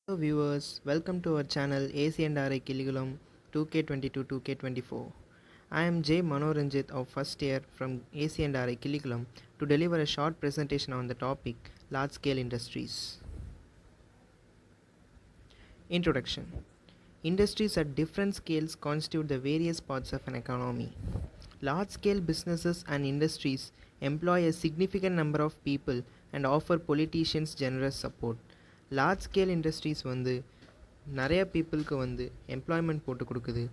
Hello viewers, welcome to our channel AC&RI Curriculum 2K22-2K24. I am J. Manoranjith of first year from AC&RI Curriculum to deliver a short presentation on the topic Large Scale Industries. Introduction. Industries at different scales constitute the various parts of an economy. Large scale businesses and industries employ a significant number of people and offer politicians generous support. Large scale industries நிறைய பீப்புளுக்கு employment போட்டு கொடுக்குது,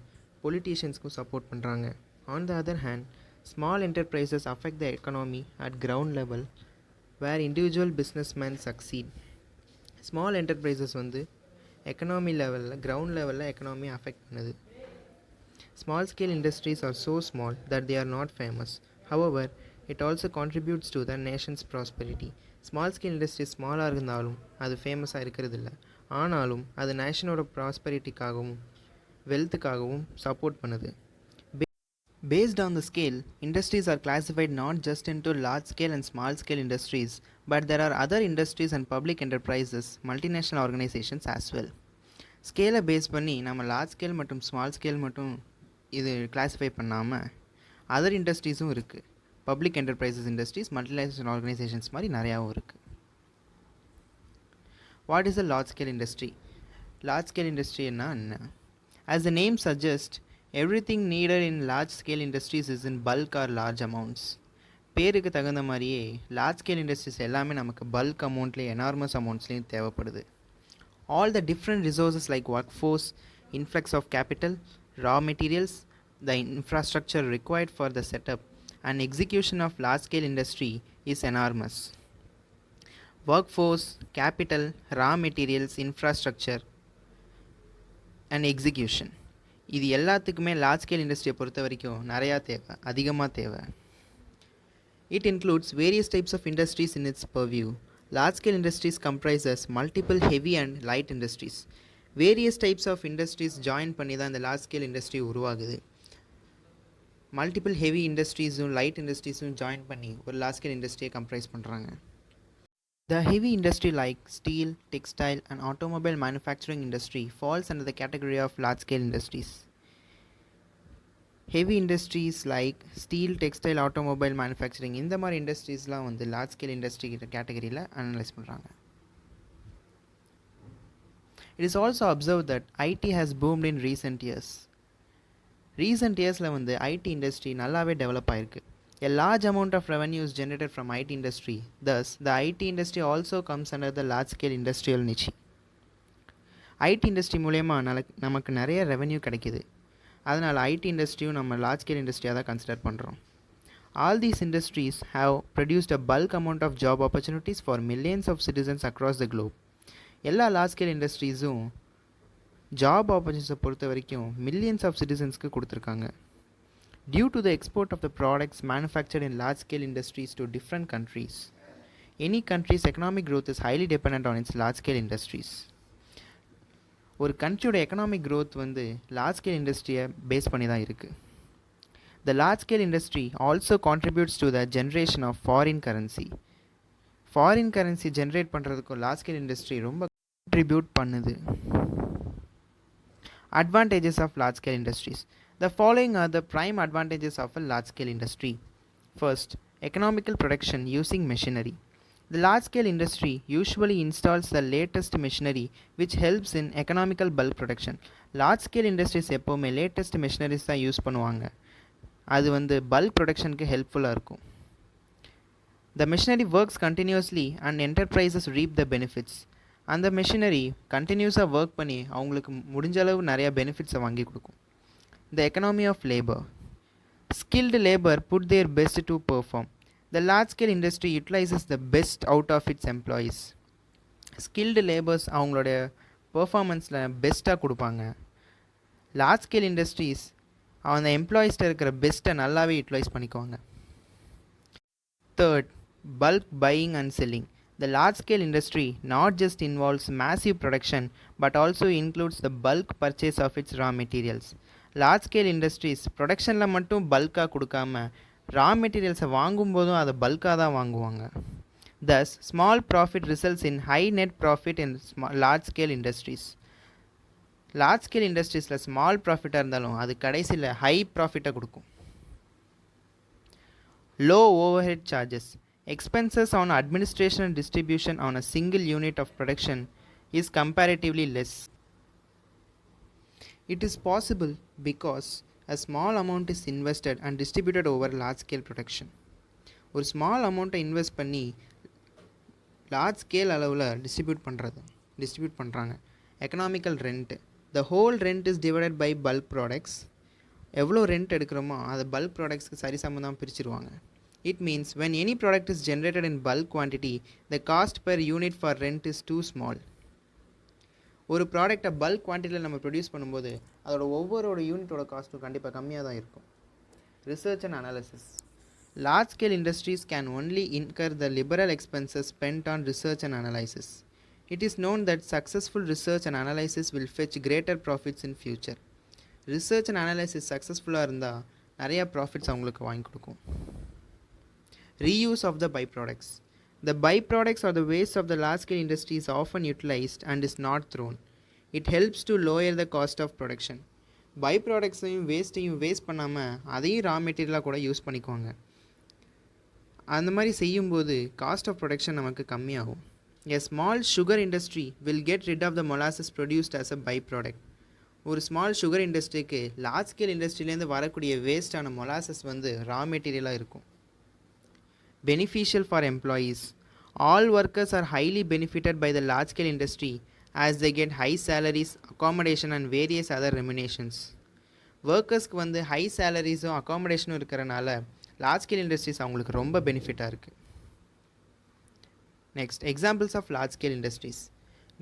பொலிட்டீஷியன்ஸ்க்கும் support பண்ணுறாங்க. On the other hand, small enterprises affect the economy at ground level where individual businessman succeed. Small enterprises economy லெவலில் ground லெவலில் economy affect பண்ணுது. Small scale industries are so small that they are not famous. However, it also contributes to the nation's prosperity. Small scale industry ஸ்மாலாக இருந்தாலும் அது ஃபேமஸாக இருக்கிறதில்ல, ஆனாலும் அது நேஷனோட ப்ராஸ்பெரிட்டிக்காகவும் வெல்த்துக்காகவும் சப்போர்ட் பண்ணுது. Based on the scale, industries are classified not just into large scale and small scale industries, but there are other industries and public enterprises, multinational organizations as well. ஸ்கேலை பேஸ் பண்ணி நம்ம லார்ஜ் ஸ்கேல் மற்றும் small scale மட்டும் இது classify பண்ணாமல் other இண்டஸ்ட்ரீஸும் இருக்குது. Public enterprises industries, multinational organisations மாதிரி நிறையாவும் இருக்குது. What is a large scale industry? Large scale இண்டஸ்ட்ரின்னா என்ன? As the name suggest, everything needed in large scale industries is in bulk or large amounts. பேருக்கு தகுந்த மாதிரியே லார்ஜ் ஸ்கேல் இண்டஸ்ட்ரீஸ் எல்லாமே நமக்கு பல்க் அமௌண்ட்லேயும் எனார்மஸ் அமௌண்ட்ஸ்லேயும் தேவைப்படுது. All the different resources like workforce, influx of capital, raw materials, the infrastructure required for the setup and execution of large-scale industry is enormous. Workforce, capital, raw materials, infrastructure and execution. இது எல்லாத்துக்குமே large scale இண்டஸ்ட்ரியை பொறுத்த வரைக்கும் நிறையா தேவை, அதிகமாக தேவை. It includes various types of industries in its purview. Large scale industries comprises multiple heavy and light industries. Various types of industries join பண்ணி தான் இந்த லார்ஜ் ஸ்கேல் இண்டஸ்ட்ரி உருவாகுது. மல்டிபிள் ஹெவி இண்டஸ்ட்ரீஸும் லைட் இண்டஸ்ட்ரீஸும் ஜாயின் பண்ணி ஒரு லார்ஜ் ஸ்கேல் இண்டஸ்ட்ரியை comprise பண்ணுறாங்க. The heavy industry like steel, textile and automobile manufacturing industry falls under the category of large scale industries. Heavy industries like steel, textile, automobile manufacturing இந்த மாதிரி இண்டஸ்ட்ரீஸ்லாம் large scale industry கேட்டகரியில் analyse பண்ணுறாங்க. It is also observe that IT has boomed in recent years. Recent இயர்ஸில் IT industry நல்லாவே develop ஆகிருக்கு. A large amount of revenue is generated from IT industry. Thus, the IT industry also comes under the large scale industrial niche. IT industry மூலயமா நமக்கு நிறைய revenue கிடைக்கிது. அதனால் ID இண்டஸ்ட்ரியும் நம்ம large scale இண்டஸ்ட்ரியாக தான் consider பண்ணுறோம். All these industries have produced a bulk amount of job opportunities for millions of citizens across the globe. எல்லா large scale இண்டஸ்ட்ரீஸும் ஜாப் ஆப்பர்ச்சுனிட்டிஸை பொறுத்த வரைக்கும் மில்லியன்ஸ் ஆஃப் சிட்டிசன்ஸ்க்கு கொடுத்துருக்காங்க. Due to the export of the products manufactured in large scale industries to different countries, any countries economic growth is highly depend on its large scale industries. ஒரு கண்ட்ரியோட economic growth large scale இண்டஸ்ட்ரியை base பண்ணி தான் இருக்குது. The large scale industry also contributes to the generation of foreign currency. Foreign currency generate பண்ணுறதுக்கும் large scale industry ரொம்ப contribute பண்ணுது. Advantages of large scale industries. The following are the prime advantages of a large scale industry. First, economical production using machinery. The large-scale industry usually installs the latest machinery which helps in economical bulk production. Large-scale industries எப்போவுமே latest machineries தான் use பண்ணுவாங்க. அது bulk ப்ரொடக்ஷனுக்கு ஹெல்ப்ஃபுல்லாக இருக்கும். The machinery works continuously and enterprises reap the benefits. அந்த machinery கண்டினியூஸாக work பண்ணி அவங்களுக்கு முடிஞ்ச அளவு நிறையா பெனிஃபிட்ஸை வாங்கி கொடுக்கும். The economy of labor. Skilled labor put their best to perform. The large-scale industry utilizes the best out of its employees. Skilled laborers அவங்களோட பெர்ஃபார்மன்ஸில் பெஸ்ட்டாக கொடுப்பாங்க. லார்ஜ் ஸ்கேல் இண்டஸ்ட்ரீஸ் அந்த எம்ப்ளாயீஸ்ட்டு இருக்கிற பெஸ்ட்டை நல்லாவே யூட்டிலைஸ் பண்ணிக்குவாங்க. Third, bulk buying and selling. The large-scale industry not just involves massive production but also includes the bulk purchase of its raw materials. Large scale industries ப்ரொடக்ஷனில் மட்டும் பல்காக கொடுக்காம ரா மெட்டீரியல்ஸை வாங்கும்போதும் அதை பல்காக தான் வாங்குவாங்க. Thus, small profit results in high net profit in large scale industries. Large scale இண்டஸ்ட்ரீஸில் small ப்ராஃபிட்டாக இருந்தாலும் அது கடைசியில் ஹை ப்ராஃபிட்டை கொடுக்கும். Low overhead charges. Expenses on administration and distribution on a single unit of production is comparatively less. It is possible because a small amount is invested and distributed over large scale production. ஒரு small அமௌண்ட்டை invest பண்ணி large scale அளவில் distribute பண்ணுறாங்க. Economical rent. The whole rent is divided by bulk products. எவ்வளோ rent எடுக்கிறோமோ அதை bulk ப்ராடக்ட்ஸ்க்கு சரிசமமாக பிரிச்சுருவாங்க. It means when any product is generated in bulk quantity, the cost per unit for rent is too small. ஒரு ப்ராடக்டை bulk குவான்டிட்டியில் நம்ம produce பண்ணும்போது அதோட ஒவ்வொரு யூனிட்டோட காஸ்ட்டும் கண்டிப்பாக கம்மியாக தான் இருக்கும். Research and analysis. Large scale industries can only incur the liberal expenses spent on research and analysis. It is known that successful research and analysis will fetch greater profits in future. Research and analysis சக்ஸஸ்ஃபுல்லாக இருந்தால் நிறையா profits அவங்களுக்கு வாங்கி கொடுக்கும். Reuse of the byproducts. The byproducts or the waste of the large scale industry is often utilized and is not thrown. It helps to lower the cost of production. பைப்ராடக்ட்ஸையும் waste பண்ணாமல் அதையும் ரா மெட்டீரியலாக கூட use பண்ணிக்குவாங்க. அந்த மாதிரி செய்யும்போது cost of production நமக்கு கம்மியாகும். A small sugar industry will get rid of the molasses produced as a byproduct. ஒரு ஸ்மால் சுகர் இண்டஸ்ட்ரிக்கு லார்ஜ் ஸ்கேல் இண்டஸ்ட்ரியிலேருந்து வரக்கூடிய வேஸ்டான மொலாசஸ் ரா மெட்டீரியலாக இருக்கும். Beneficial for employees. All workers are highly benefited by the large scale industry as they get high salaries, accommodation and various other remunerations. ஒர்க்கர்ஸ்க்கு high சேலரிஸும் அக்காமடேஷனும் இருக்கிறனால large scale industries அவங்களுக்கு ரொம்ப பெனிஃபிட்டாக இருக்குது. Next, examples of large scale industries.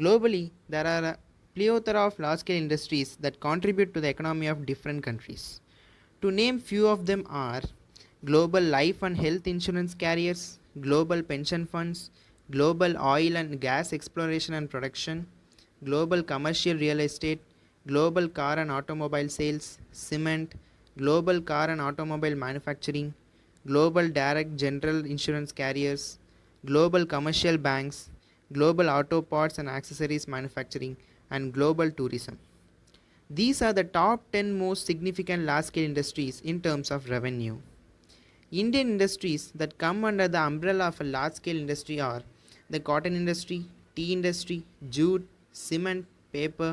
Globally, there are a plethora of large scale industries that contribute to the economy of different countries. To name few of them are global life and health insurance carriers, global pension funds, global oil and gas exploration and production, global commercial real estate, global car and automobile sales, cement, global car and automobile manufacturing, global direct general insurance carriers, global commercial banks, global auto parts and accessories manufacturing, and global tourism. These are the top 10 most significant large-scale industries in terms of revenue. Indian industries that come under the umbrella of a large-scale industry are the cotton industry, tea industry, jute, cement, paper,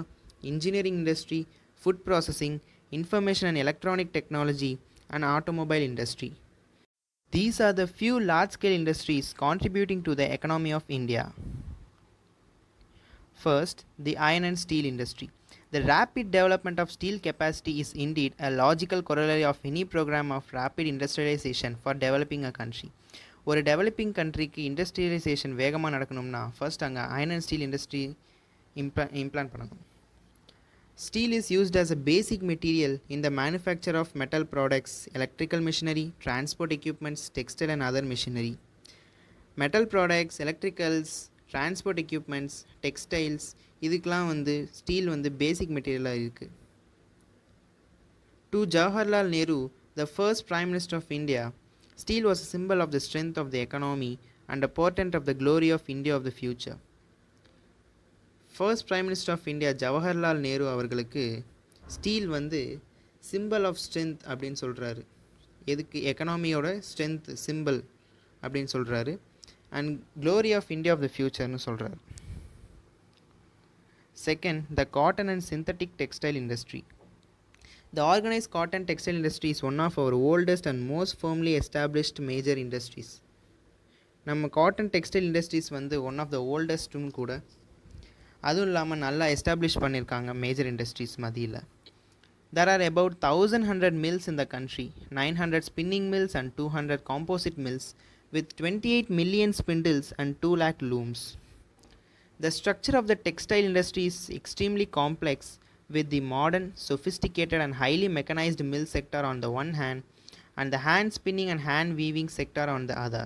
engineering industry, food processing, information and electronic technology, and automobile industry. These are the few large-scale industries contributing to the economy of India. First, the iron and steel industry. The rapid development of steel capacity is indeed a logical corollary of any program of rapid industrialization for developing a country. ஒரு developing கண்ட்ரிக்கு industrialisation வேகமாக நடக்கணும்னா first அங்கே iron and Steeles industry implant பண்ணணும். Steel is used as a basic material in the manufacture of metal products, electrical machinery, transport equipments, textile and other machinery. Metal products, electricals, transport equipments, textiles இதுக்கெலாம் steel பேசிக் மெட்டீரியலாக இருக்குது. To Jawaharlal Nehru, the first Prime Minister of India, steel was a symbol of the strength of the economy and a portent of the glory of India of the future. First Prime Minister of India Jawaharlal Nehru அவர்களுக்கு steel symbol of strength அப்படின்னு சொல்கிறாரு. எதுக்கு? எக்கனாமியோட strength simple அப்படின்னு சொல்கிறாரு. And glory of India of the ஃபியூச்சர்னு சொல்கிறாரு. Second, the cotton and synthetic textile industry. The organized cotton textile industry is one of our oldest and most firmly established major industries. நம்ம cotton textile industries one of the ஓல்டஸ்ட்டும் கூட. அதுவும் இல்லாமல் நல்லா establish பண்ணியிருக்காங்க major industries மத்தியில். There are about 1100 mills in the country, 900 spinning mills and 200 composite mills with 28 million spindles and 2 lakh looms. The structure of the textile industry is extremely complex, with the modern, sophisticated and highly mechanized mill sector on the one hand and the hand spinning and hand weaving sector on the other.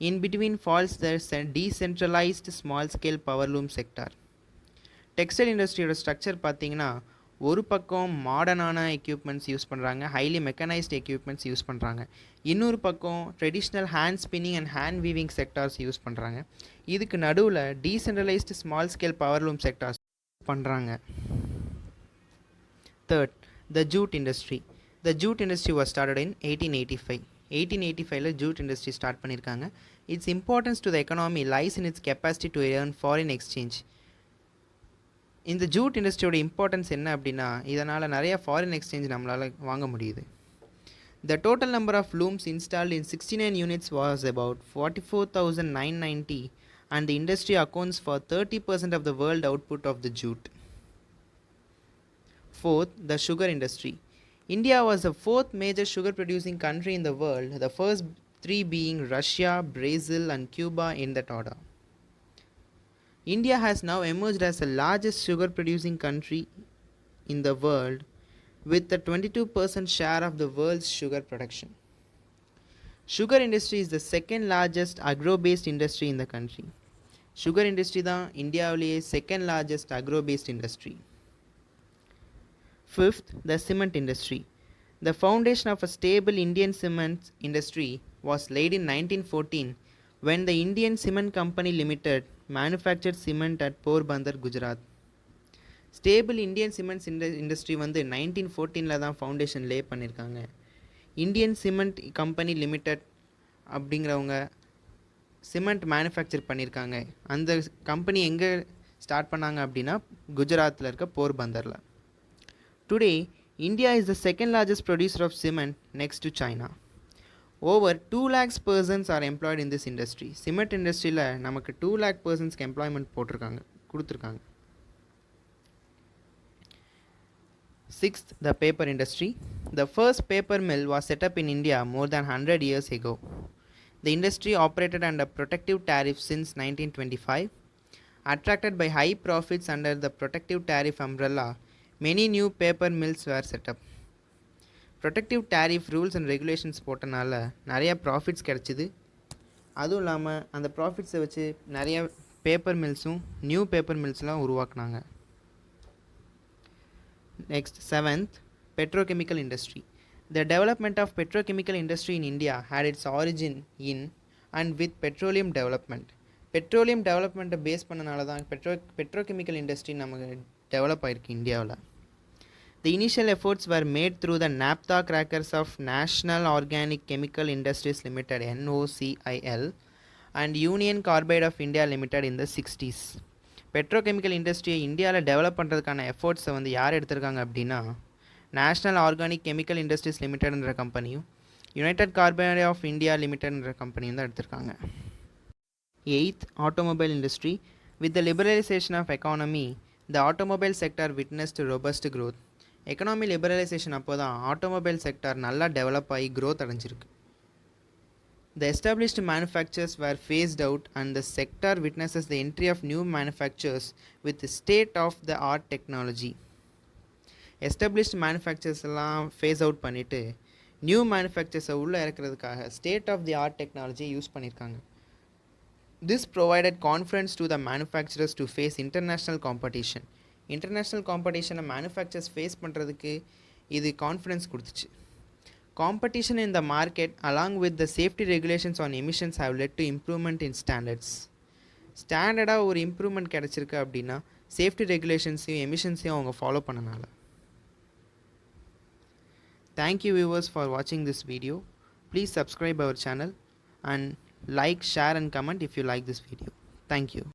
In between falls the decentralized small scale power loom sector. Textile இண்டஸ்ட்ரியோட structure பார்த்தீங்கன்னா ஒரு பக்கம் மாடர்னான equipments use பண்ணுறாங்க, highly mechanised equipments use பண்ணுறாங்க. இன்னொரு பக்கம் traditional hand spinning and hand weaving sectors use பண்ணுறாங்க. இதுக்கு நடுவில் decentralised small scale powerloom sectors பண்ணுறாங்க. Third, the jute industry. The jute industry was started in 1885. 1885ல jute industry start பண்ணியிருக்காங்க. Its importance to the economy lies in its capacity to earn foreign exchange. இந்த Jude இண்டஸ்ட்ரியோட importance என்ன அப்படின்னா, இதனால் நிறைய foreign exchange நம்மளால் வாங்க முடியுது. The total number of looms installed in 69 units was about 44,990 and the industry accounts for 30% of the world output of the jute. Fourth, the sugar industry. India was the fourth major sugar producing country in the world, the first three being Russia, Brazil and Cuba in that order. India has now emerged as the largest sugar producing country in the world with a 22% share of the world's sugar production. Sugar industry is the second largest agro-based industry in the country. Sugar industry தான் இந்தியாவிலேயே second largest agro-based industry. Fifth, the cement industry. The foundation of a stable Indian cement industry was laid in 1914 when the Indian Cement Company Limited manufactured cement at Porbandar, Gujarat. Stable Indian cements industry வந்து 1914 தான் foundation lay பண்ணியிருக்காங்க. Indian Cement Company Limited அப்படிங்கிறவங்க cement manufacture பண்ணியிருக்காங்க. அந்த company எங்கே start பண்ணாங்க அப்படின்னா குஜராத்தில் இருக்க போர்பந்தரில். Today India is the second largest producer of cement next to China. Over 2 lakhs persons are employed in this industry. Cement இண்டஸ்ட்ரியில் நமக்கு 2 lakh personsக்கு எம்ப்ளாய்மெண்ட் கொடுத்துருக்காங்க. Sixth, the paper industry. The first paper mill was set up in India more than 100 years ago. The industry operated under protective tariff since 1925. Attracted by high profits under the protective tariff umbrella, many new paper mills were set up. Protective tariff rules and regulations போட்டனால நிறைய profits கிடச்சிது. அதுவும் இல்லாமல் அந்த ப்ராஃபிட்ஸை வச்சு நிறைய paper மில்ஸும் நியூ பேப்பர் மில்ஸ்லாம் உருவாக்குனாங்க. Next, seventh, petrochemical industry. The development of petrochemical industry in India had its origin in and with petroleum development. Petroleum development base பண்ணனால தான் petrochemical industry நமக்கு டெவலப் ஆயிருக்கு இந்தியாவில். The initial efforts were made through the naphtha crackers of National Organic Chemical Industries Limited NOCIL and Union Carbide of India Limited in the 60s. Petrochemical இண்டஸ்ட்ரியை இந்தியாவில் develop பண்ணுறதுக்கான எஃபோர்ட்ஸை வந்து யார் எடுத்திருக்காங்க அப்படின்னா நேஷ்னல் ஆர்கானிக் கெமிக்கல் இண்டஸ்ட்ரீஸ் லிமிடெட்ன்ற கம்பெனியும் யுனைடெட் கார்பைடு ஆஃப் இந்தியா லிமிடெட்ன்ற கம்பெனியும் தான் எடுத்திருக்காங்க. Eight, automobile industry. With the liberalisation of economy the automobile sector witnessed robust growth. Economy liberalisation அப்போ தான் ஆட்டோமொபைல் செக்டார் நல்லா டெவலப் ஆகி க்ரோத் அடைஞ்சிருக்கு. The established manufacturers were phased out and the sector witnesses the entry of new manufacturers with state-of-the-art technology. Established manufacturers எல்லாம் phase out பண்ணிட்டு new மேனுஃபேக்சர்ஸை உள்ளே இறக்கிறதுக்காக state-of-the-art technology use பண்ணியிருக்காங்க. This provided confidence to the manufacturers to face international competition. International competition manufacturers face பண்ணுறதுக்கு இது confidence கொடுத்துச்சு. Competition in the market along with the safety regulations on emissions have led to improvement in standards. ஸ்டாண்டர்டாக ஒரு improvement கிடச்சிருக்கு அப்படின்னா safety ரெகுலேஷன்ஸையும் எமிஷன்ஸையும் அவங்க follow பண்ணனால. Thank you viewers for வாட்சிங் this video. Please subscribe our channel and like, share and comment if you like this video. Thank you.